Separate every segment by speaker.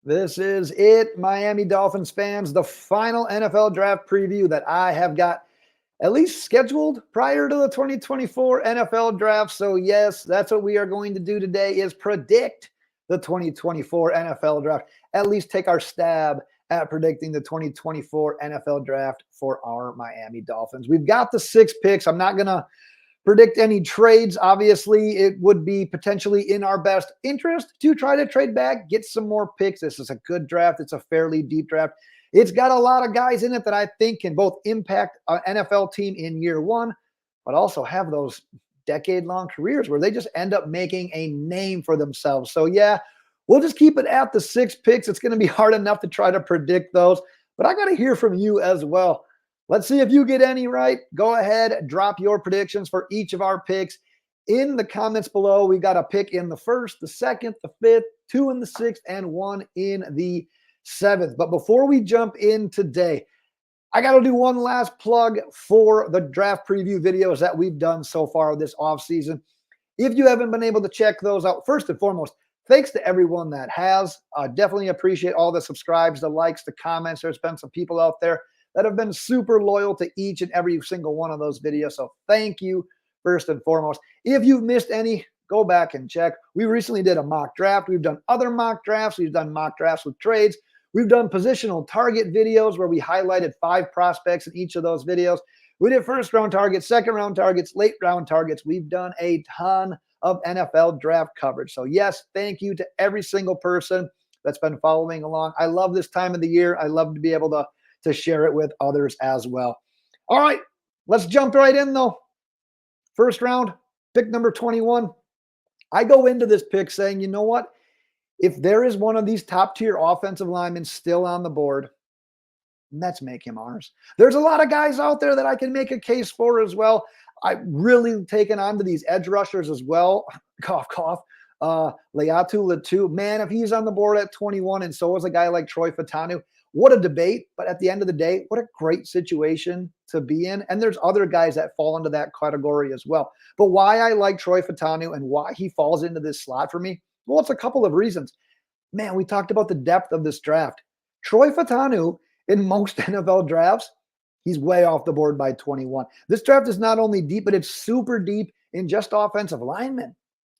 Speaker 1: This is it, Miami Dolphins fans, the final NFL draft preview that I have got at least scheduled prior to the 2024 NFL draft. So yes, that's what we are going to do today is predict the 2024 NFL draft. At least take our stab at predicting the 2024 NFL draft for our Miami Dolphins. We've got the 6 picks. I'm not going to predict any trades. Obviously, it would be potentially in our best interest to try to trade back, get some more picks. This is a good draft. It's a fairly deep draft. It's got a lot of guys in it that I think can both impact an NFL team in year one, but also have those decade-long careers where they just end up making a name for themselves. So yeah, we'll just keep it at the 6 picks. It's going to be hard enough to try to predict those, but I got to hear from you as well. Let's see if you get any right. Go ahead, drop your predictions for each of our picks in the comments below. We got a pick in the 1st, the 2nd, the 5th, 2 in the 6th, and 1 in the 7th. But before we jump in today, I got to do one last plug for the draft preview videos that we've done so far this offseason. If you haven't been able to check those out, first and foremost, thanks to everyone that has. Definitely appreciate all the subscribes, the likes, the comments. There's been some people out there that have been super loyal to each and every single one of those videos. So thank you, first and foremost. If you've missed any, go back and check. We recently did a mock draft. We've done other mock drafts. We've done mock drafts with trades. We've done positional target videos where we highlighted 5 prospects in each of those videos. We did first-round targets, second-round targets, late-round targets. We've done a ton of NFL draft coverage. So yes, thank you to every single person that's been following along. I love this time of the year. I love to be able to share it with others as well. All right, let's jump right in though. First round, pick number 21. I go into this pick saying, you know what? If there is one of these top tier offensive linemen still on the board, let's make him ours. There's a lot of guys out there that I can make a case for as well. I've really taken on to these edge rushers as well. Cough, cough. Latu. Man, if he's on the board at 21 and so is a guy like Troy Fautanu, what a debate. But at the end of the day, what a great situation to be in. And there's other guys that fall into that category as well. But why I like Troy Fautanu and why he falls into this slot for me, well, it's a couple of reasons. Man, we talked about the depth of this draft. Troy Fautanu, in most NFL drafts, he's way off the board by 21. This draft is not only deep, but it's super deep in just offensive linemen.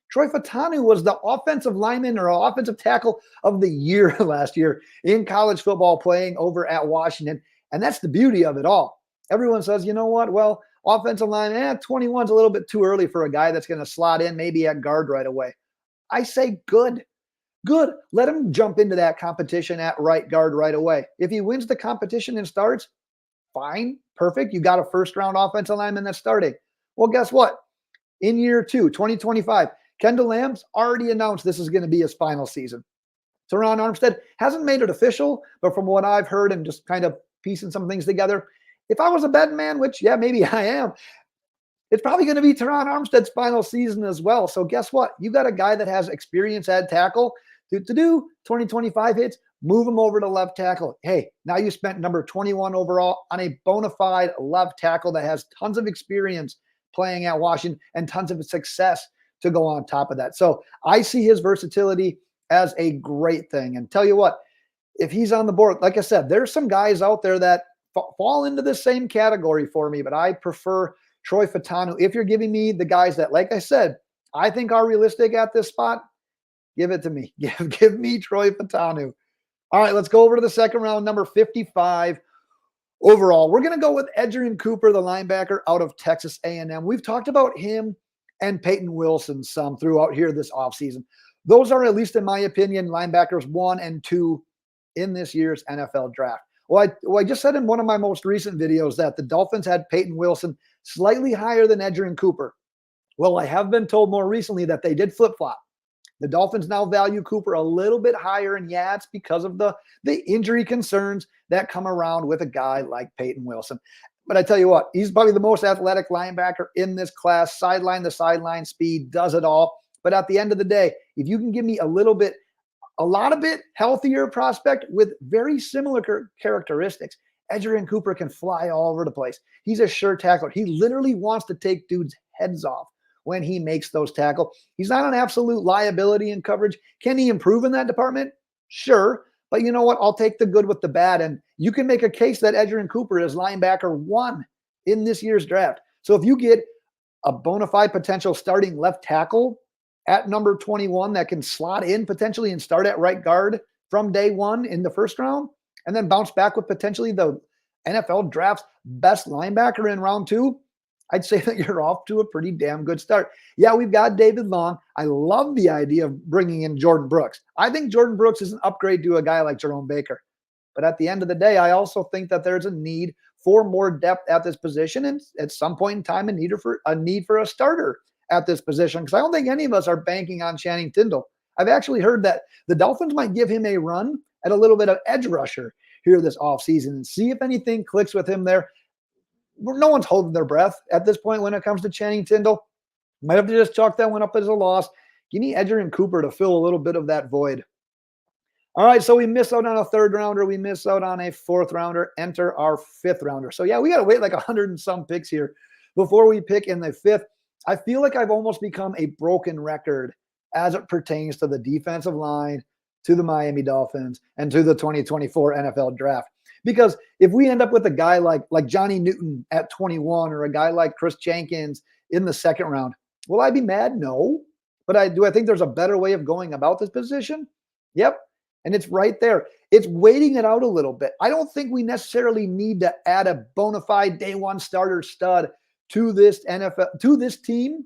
Speaker 1: Troy Fautanu was the offensive lineman or offensive tackle of the year last year in college football playing over at Washington. And that's the beauty of it all. Everyone says, you know what? Well, offensive line, 21 is a little bit too early for a guy that's going to slot in maybe at guard right away. I say good. Good. Let him jump into that competition at right guard right away. If he wins the competition and starts, fine, perfect. You got a first-round offensive lineman that's starting. Well, guess what? In year 2, 2025, Kendall Lamb's already announced this is going to be his final season. Teron Armstead hasn't made it official, but from what I've heard and just kind of piecing some things together, if I was a betting man, which, yeah, maybe I am, it's probably going to be Teron Armstead's final season as well. So guess what? You got a guy that has experience at tackle to do 2025 hits, move him over to left tackle. Hey, now you spent number 21 overall on a bona fide left tackle that has tons of experience playing at Washington and tons of success to go on top of that. So I see his versatility as a great thing. And tell you what, if he's on the board, like I said, there's some guys out there that fall into the same category for me, but I prefer Troy Fautanu. If you're giving me the guys that, like I said, I think are realistic at this spot, give it to me. Give me Troy Fautanu. All right, let's go over to the second round, number 55 overall. We're going to go with Edgerrin Cooper, the linebacker out of Texas A&M. We've talked about him and Peyton Wilson some throughout here this offseason. Those are, at least in my opinion, linebackers 1 and 2 in this year's NFL draft. Well, I just said in one of my most recent videos that the Dolphins had Peyton Wilson slightly higher than Edgerrin Cooper. Well, I have been told more recently that they did flip-flop. The Dolphins now value Cooper a little bit higher, and yeah, it's because of the injury concerns that come around with a guy like Peyton Wilson. But I tell you what, he's probably the most athletic linebacker in this class. Sideline to sideline speed, does it all. But at the end of the day, if you can give me a lot of bit healthier prospect with very similar characteristics, Edgerrin Cooper can fly all over the place. He's a sure tackler. He literally wants to take dudes' heads off when he makes those tackles. He's not an absolute liability in coverage. Can he improve in that department? Sure. But you know what? I'll take the good with the bad. And you can make a case that Edgerrin Cooper is linebacker 1 in this year's draft. So if you get a bona fide potential starting left tackle at number 21 that can slot in potentially and start at right guard from day 1 in the first round, and then bounce back with potentially the NFL draft's best linebacker in round 2, I'd say that you're off to a pretty damn good start. Yeah, we've got David Long. I love the idea of bringing in Jordan Brooks. I think Jordan Brooks is an upgrade to a guy like Jerome Baker. But at the end of the day, I also think that there's a need for more depth at this position, and at some point in time, a need for a starter at this position. Because I don't think any of us are banking on Channing Tindall. I've actually heard that the Dolphins might give him a run at a little bit of edge rusher here this offseason and see if anything clicks with him there. No one's holding their breath at this point when it comes to Channing Tindall. Might have to just chalk that one up as a loss. Give me Edgerrin Cooper to fill a little bit of that void. All right, so we miss out on a 3rd rounder. We miss out on a 4th rounder. Enter our 5th rounder. So yeah, we got to wait like 100 and some picks here before we pick in the 5th. I feel like I've almost become a broken record as it pertains to the defensive line, to the Miami Dolphins, and to the 2024 NFL draft. Because if we end up with a guy like Johnny Newton at 21 or a guy like Chris Jenkins in the 2nd round, will I be mad? No. But I think there's a better way of going about this position? Yep. And it's right there. It's waiting it out a little bit. I don't think we necessarily need to add a bona fide day 1 starter stud to this team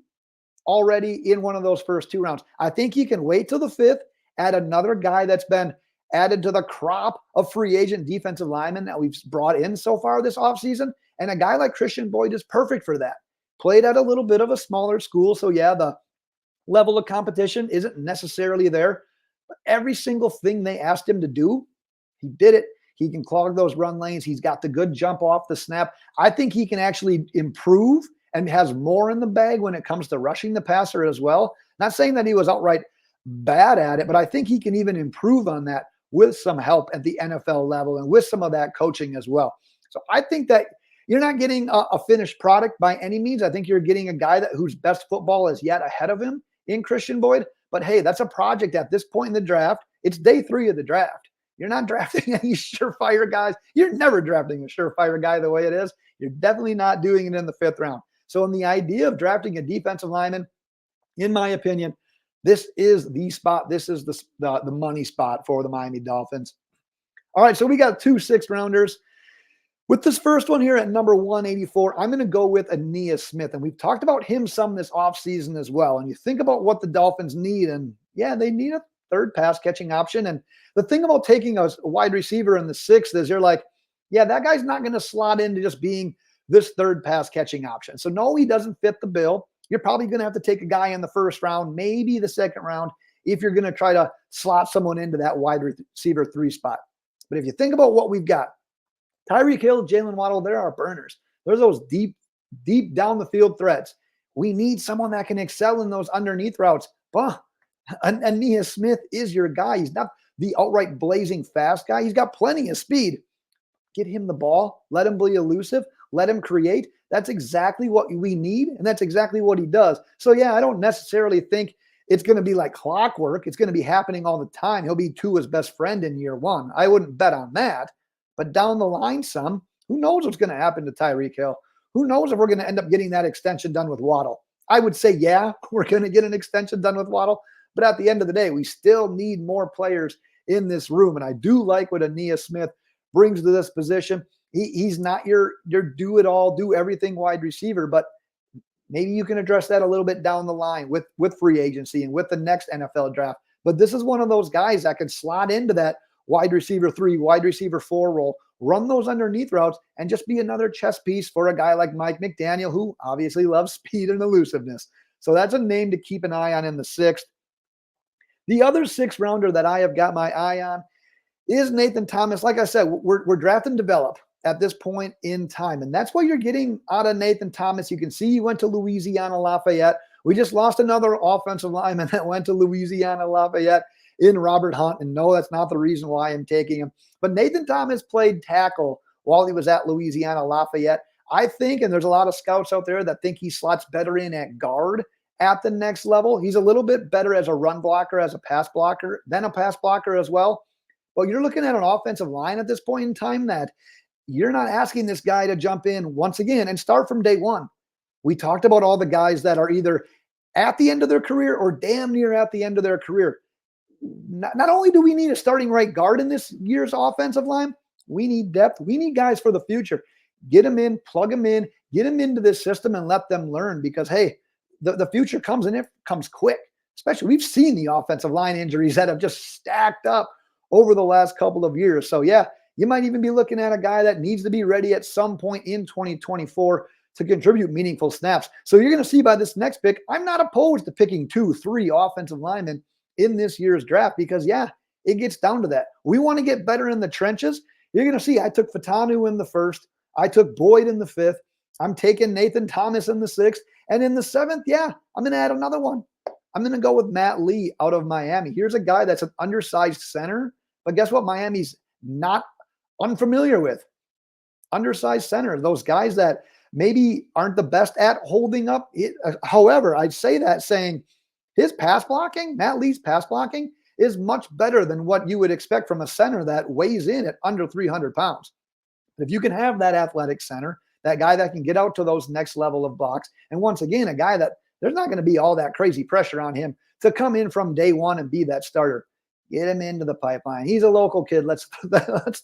Speaker 1: already in one of those first 2 rounds. I think you can wait till the 5th, add another guy that's been added to the crop of free agent defensive linemen that we've brought in so far this offseason. And a guy like Christian Boyd is perfect for that. Played at a little bit of a smaller school. So yeah, the level of competition isn't necessarily there. But every single thing they asked him to do, he did it. He can clog those run lanes. He's got the good jump off the snap. I think he can actually improve and has more in the bag when it comes to rushing the passer as well. Not saying that he was outright bad at it, but I think he can even improve on that with some help at the NFL level and with some of that coaching as well. So I think that you're not getting a finished product by any means. I think you're getting a guy whose best football is yet ahead of him in Christian Boyd. But hey, that's a project at this point in the draft. It's day 3 of the draft. You're not drafting any surefire guys. You're never drafting a surefire guy the way it is. You're definitely not doing it in the 5th round. So in the idea of drafting a defensive lineman, in my opinion, this is the spot. This is the money spot for the Miami Dolphins. All right, so we got 2 6th rounders. With this first one here at number 184, I'm going to go with Ainias Smith. And we've talked about him some this offseason as well. And you think about what the Dolphins need, and yeah, they need a 3rd pass catching option. And the thing about taking a wide receiver in the 6th is you're like, yeah, that guy's not going to slot into just being this 3rd pass catching option. So no, he doesn't fit the bill. You're probably going to have to take a guy in the 1st round, maybe the 2nd round, if you're going to try to slot someone into that wide receiver 3 spot. But if you think about what we've got, Tyreek Hill, Jalen Waddle, there are burners. There's those deep down the field threats. We need someone that can excel in those underneath routes. But Ainias Smith is your guy. He's not the outright blazing fast guy. He's got plenty of speed. Get him the ball. Let him be elusive. Let him create. That's exactly what we need, and that's exactly what he does. So, yeah, I don't necessarily think it's going to be like clockwork. It's going to be happening all the time. He'll be Tua's best friend in year 1. I wouldn't bet on that. But down the line some, who knows what's going to happen to Tyreek Hill? Who knows if we're going to end up getting that extension done with Waddle? I would say, yeah, we're going to get an extension done with Waddle. But at the end of the day, we still need more players in this room. And I do like what Ainias Smith brings to this position. He's not your do-it-all, do-everything wide receiver, but maybe you can address that a little bit down the line with free agency and with the next NFL draft. But this is one of those guys that can slot into that wide receiver 3, wide receiver 4 role, run those underneath routes, and just be another chess piece for a guy like Mike McDaniel, who obviously loves speed and elusiveness. So that's a name to keep an eye on in the 6th. The other 6th rounder that I have got my eye on is Nathan Thomas. Like I said, we're draft and develop at this point in time. And that's what you're getting out of Nathan Thomas. You can see he went to Louisiana Lafayette. We just lost another offensive lineman that went to Louisiana Lafayette in Robert Hunt. And no, that's not the reason why I'm taking him. But Nathan Thomas played tackle while he was at Louisiana Lafayette. I think, and there's a lot of scouts out there that think he slots better in at guard at the next level. He's a little bit better as a run blocker, as a pass blocker, than a pass blocker as well. Well, you're looking at an offensive line at this point in time that you're not asking this guy to jump in once again and start from day one. We talked about all the guys that are either at the end of their career or damn near at the end of their career. Not only do we need a starting right guard in this year's offensive line, we need depth. We need guys for the future. Get them in, plug them in, get them into this system and let them learn because, hey, the future comes and it comes quick. Especially we've seen the offensive line injuries that have just stacked up over the last couple of years. So, yeah, you might even be looking at a guy that needs to be ready at some point in 2024 to contribute meaningful snaps. So you're going to see by this next pick, I'm not opposed to picking 2, 3 offensive linemen in this year's draft because, yeah, it gets down to that. We want to get better in the trenches. You're going to see I took Fautanu in the 1st. I took Boyd in the 5th. I'm taking Nathan Thomas in the 6th. And in the 7th, yeah, I'm going to add another one. I'm going to go with Matt Lee out of Miami. Here's a guy that's an undersized center, but guess what? Miami's not unfamiliar with undersized center. Those guys that maybe aren't the best at holding up. However, I'd say that saying his pass blocking, Matt Lee's pass blocking, is much better than what you would expect from a center that weighs in at under 300 pounds. If you can have that athletic center, that guy that can get out to those next level of blocks, and once again, a guy that there's not going to be all that crazy pressure on him to come in from day one and be that starter. Get him into the pipeline. He's a local kid. Let's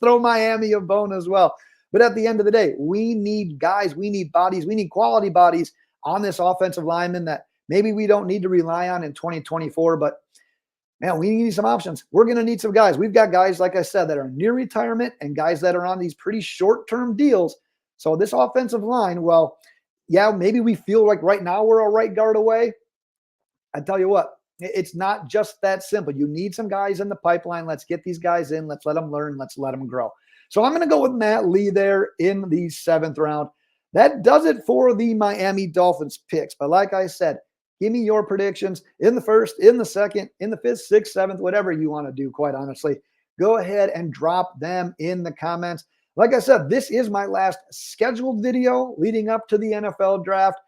Speaker 1: throw Miami a bone as well. But at the end of the day, we need guys, we need bodies, we need quality bodies on this offensive lineman that maybe we don't need to rely on in 2024, but man, we need some options. We're going to need some guys. We've got guys, like I said, that are near retirement and guys that are on these pretty short-term deals. So this offensive line, well, yeah, maybe we feel like right now we're a right guard away. I tell you what, it's not just that simple. You need some guys in the pipeline. Let's get these guys in. Let's let them learn. Let's let them grow. So I'm going to go with Matt Lee there in the 7th round. That does it for the Miami Dolphins picks. But like I said, give me your predictions in the 1st, in the 2nd, in the 5th, 6th, 7th, whatever you want to do, quite honestly. Go ahead and drop them in the comments. Like I said, this is my last scheduled video leading up to the NFL draft.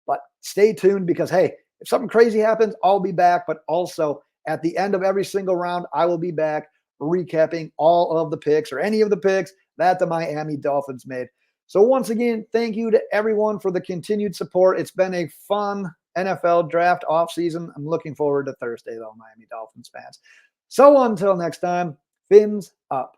Speaker 1: But stay tuned because, hey, if something crazy happens, I'll be back. But also at the end of every single round, I will be back recapping all of the picks or any of the picks that the Miami Dolphins made. So once again, thank you to everyone for the continued support. It's been a fun NFL draft offseason. I'm looking forward to Thursday, though, Miami Dolphins fans. So until next time, fins up.